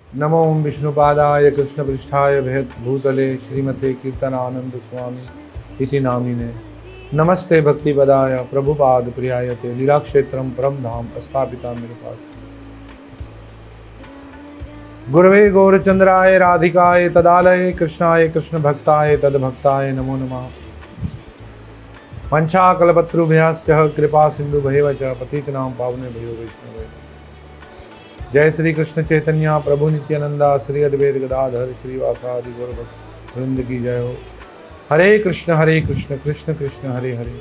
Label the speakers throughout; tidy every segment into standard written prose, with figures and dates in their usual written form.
Speaker 1: नमो विष्णुपादाय कृष्णपृष्ठाय भूतले श्रीमते कीर्तनानंद स्वामी इति नामिने। नमस्ते भक्तिपदाय प्रभुपाद प्रियाय ते लीलाक्षेत्रं परम धाम स्थापिता मेरुपाद। गुरवे गौरचंद्राय राधिकाय तदालये कृष्णाय कृष्ण भक्ताय तद्भक्ताय नमो नमः। पंचाकल्पतरुभ्यश्च कृपा सिंधुभ्येव च पतितनां पावनेभ्यो वैष्णवेभ्यो। जय श्री कृष्ण चैतन्य प्रभु नित्यानंदा श्री अद्वैत गदाधर श्रीवासादि गौरभक्त वृंद की जय हो। हरे कृष्ण कृष्ण कृष्ण हरे हरे,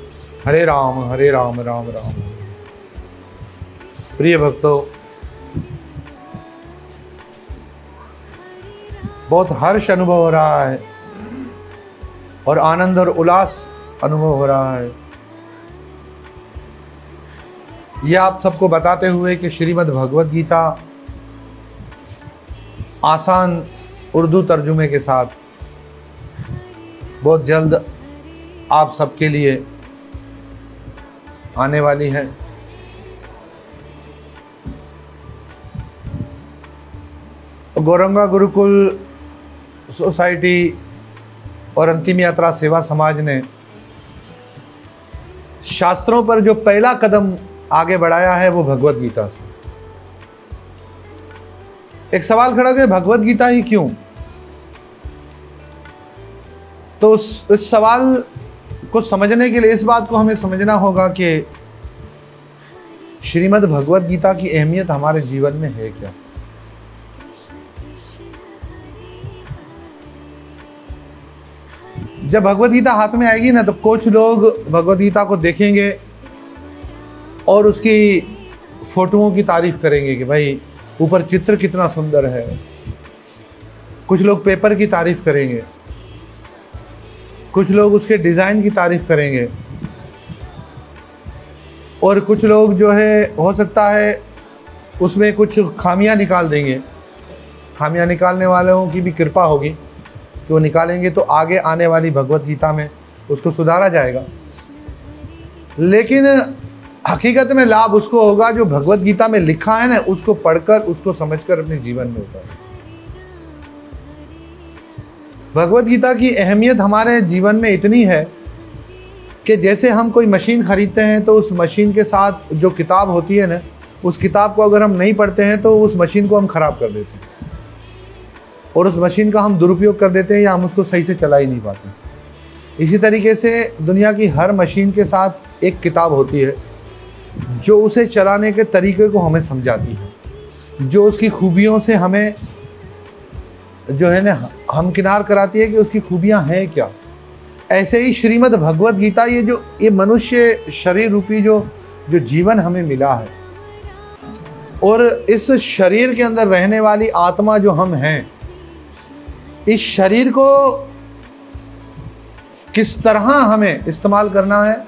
Speaker 1: हरे राम राम राम। प्रिय भक्तों, बहुत हर्ष अनुभव हो रहा है और आनंद और उल्लास अनुभव हो रहा है। यह आप सबको बताते हुए कि श्रीमद् भगवत गीता आसान उर्दू तर्जुमे के साथ बहुत जल्द आप सबके लिए आने वाली है। गौरंगा गुरुकुल सोसाइटी और अंतिम यात्रा सेवा समाज ने शास्त्रों पर जो पहला कदम आगे बढ़ाया है वो भगवत गीता से। एक सवाल खड़ा है, भगवत गीता ही क्यों? तो इस सवाल को समझने के लिए इस बात को हमें समझना होगा कि श्रीमद् भगवत गीता की अहमियत हमारे जीवन में है क्या। जब भगवत गीता हाथ में आएगी ना, तो कुछ लोग भगवत गीता को देखेंगे और उसकी फोटोओं की तारीफ करेंगे कि भाई ऊपर चित्र कितना सुंदर है। कुछ लोग पेपर की तारीफ करेंगे, कुछ लोग उसके डिज़ाइन की तारीफ करेंगे और कुछ लोग जो है हो सकता है उसमें कुछ खामियां निकाल देंगे। खामियां निकालने वालों की भी कृपा होगी कि वो निकालेंगे तो आगे आने वाली भगवत गीता में उसको सुधारा जाएगा। लेकिन हकीकत में लाभ उसको होगा जो भगवत गीता में लिखा है ना, उसको पढ़कर उसको समझकर अपने जीवन में उतारें। भगवत गीता की अहमियत हमारे जीवन में इतनी है कि जैसे हम कोई मशीन खरीदते हैं तो उस मशीन के साथ जो किताब होती है ना, उस किताब को अगर हम नहीं पढ़ते हैं तो उस मशीन को हम खराब कर देते हैं और उस मशीन का हम दुरुपयोग कर देते हैं या हम उसको सही से चला ही नहीं पाते। इसी तरीके से दुनिया की हर मशीन के साथ एक किताब होती है जो उसे चलाने के तरीके को हमें समझाती है, जो उसकी खूबियों से हमें जो है ना हमकिनार कराती है कि उसकी खूबियां हैं क्या। ऐसे ही श्रीमद् भगवत गीता, ये मनुष्य शरीर रूपी जो जीवन हमें मिला है और इस शरीर के अंदर रहने वाली आत्मा जो हम हैं, इस शरीर को किस तरह हमें इस्तेमाल करना है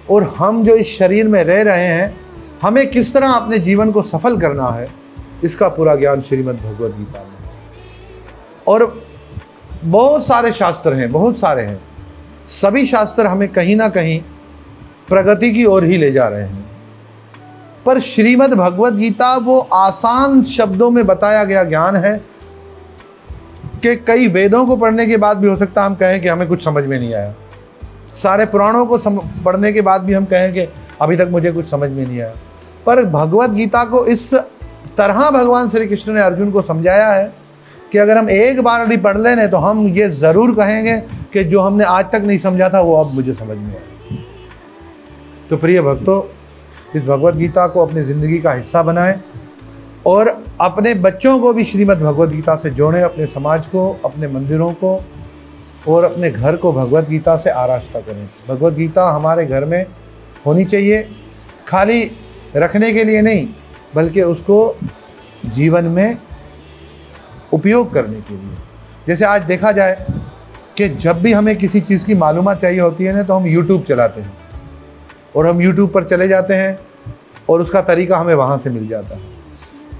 Speaker 1: और हम जो इस शरीर में रह रहे हैं हमें किस तरह अपने जीवन को सफल करना है, इसका पूरा ज्ञान श्रीमद् भगवत गीता में। और बहुत सारे शास्त्र हैं, बहुत सारे हैं। सभी शास्त्र हमें कहीं ना कहीं प्रगति की ओर ही ले जा रहे हैं, पर श्रीमद् भगवत गीता वो आसान शब्दों में बताया गया ज्ञान है कि कई वेदों को पढ़ने के बाद भी हो सकता है हम कहें कि हमें कुछ समझ में नहीं आया। सारे पुराणों को पढ़ने के बाद भी हम कहें कि अभी तक मुझे कुछ समझ में नहीं आया। पर भगवत गीता को इस तरह भगवान श्री कृष्ण ने अर्जुन को समझाया है कि अगर हम एक बार भी पढ़ लें तो हम ये ज़रूर कहेंगे कि जो हमने आज तक नहीं समझा था वो अब मुझे समझ में आया। तो प्रिय भक्तों, इस भगवत गीता को अपनी ज़िंदगी का हिस्सा बनाएं और अपने बच्चों को भी श्रीमद् भगवत गीता से जोड़ें, अपने समाज को, अपने मंदिरों को और अपने घर को भगवत गीता से आरास्ता करें। भगवत गीता हमारे घर में होनी चाहिए, खाली रखने के लिए नहीं बल्कि उसको जीवन में उपयोग करने के लिए। जैसे आज देखा जाए कि जब भी हमें किसी चीज़ की मालूमात चाहिए होती है ना, तो हम यूट्यूब चलाते हैं और हम यूट्यूब पर चले जाते हैं और उसका तरीका हमें वहाँ से मिल जाता है।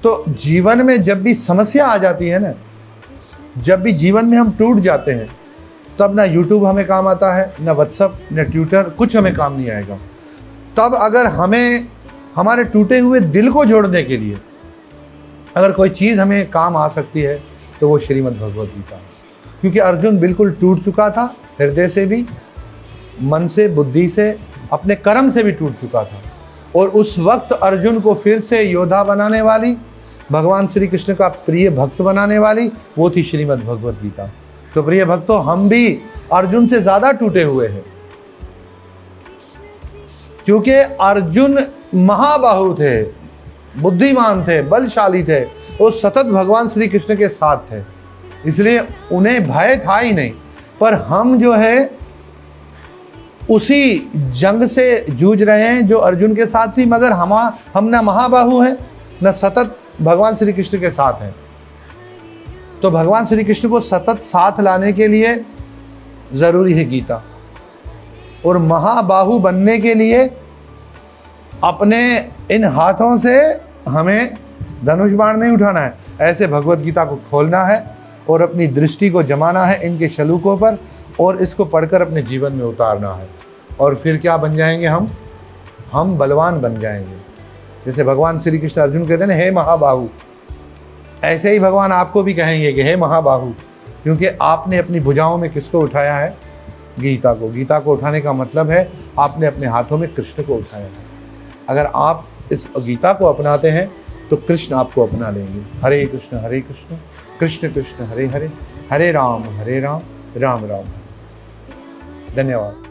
Speaker 1: तो जीवन में जब भी समस्या आ जाती है ना, जब भी जीवन में हम टूट जाते हैं, तब ना यूट्यूब हमें काम आता है, ना व्हाट्सअप, ना ट्विटर, कुछ हमें काम नहीं आएगा। तब अगर हमें हमारे टूटे हुए दिल को जोड़ने के लिए अगर कोई चीज़ हमें काम आ सकती है तो वो श्रीमद् भगवद गीता है, क्योंकि अर्जुन बिल्कुल टूट चुका था, हृदय से भी, मन से, बुद्धि से, अपने कर्म से भी टूट चुका था। और उस वक्त अर्जुन को फिर से योद्धा बनाने वाली, भगवान श्री कृष्ण का प्रिय भक्त बनाने वाली, वो थी श्रीमद् भगवद गीता। तो प्रिय भक्तों, हम भी अर्जुन से ज़्यादा टूटे हुए हैं, क्योंकि अर्जुन महाबाहु थे, बुद्धिमान थे, बलशाली थे, वो सतत भगवान श्री कृष्ण के साथ थे, इसलिए उन्हें भय था ही नहीं। पर हम जो है उसी जंग से जूझ रहे हैं जो अर्जुन के साथ थी, मगर हम ना महाबाहु हैं, न सतत भगवान श्री कृष्ण के साथ हैं। तो भगवान श्री कृष्ण को सतत साथ लाने के लिए जरूरी है गीता, और महाबाहु बनने के लिए अपने इन हाथों से हमें धनुष बाण नहीं उठाना है, ऐसे भगवत गीता को खोलना है और अपनी दृष्टि को जमाना है इनके श्लोकों पर, और इसको पढ़कर अपने जीवन में उतारना है। और फिर क्या बन जाएंगे हम बलवान बन जाएंगे। जैसे भगवान श्री कृष्ण अर्जुन कहते हैं हे महाबाहु, ऐसे ही भगवान आपको भी कहेंगे कि हे महाबाहु, क्योंकि आपने अपनी भुजाओं में किसको उठाया है? गीता को। गीता को उठाने का मतलब है आपने अपने हाथों में कृष्ण को उठाया है। अगर आप इस गीता को अपनाते हैं तो कृष्ण आपको अपना लेंगे। हरे कृष्ण कृष्ण कृष्ण हरे हरे, हरे राम राम राम। धन्यवाद।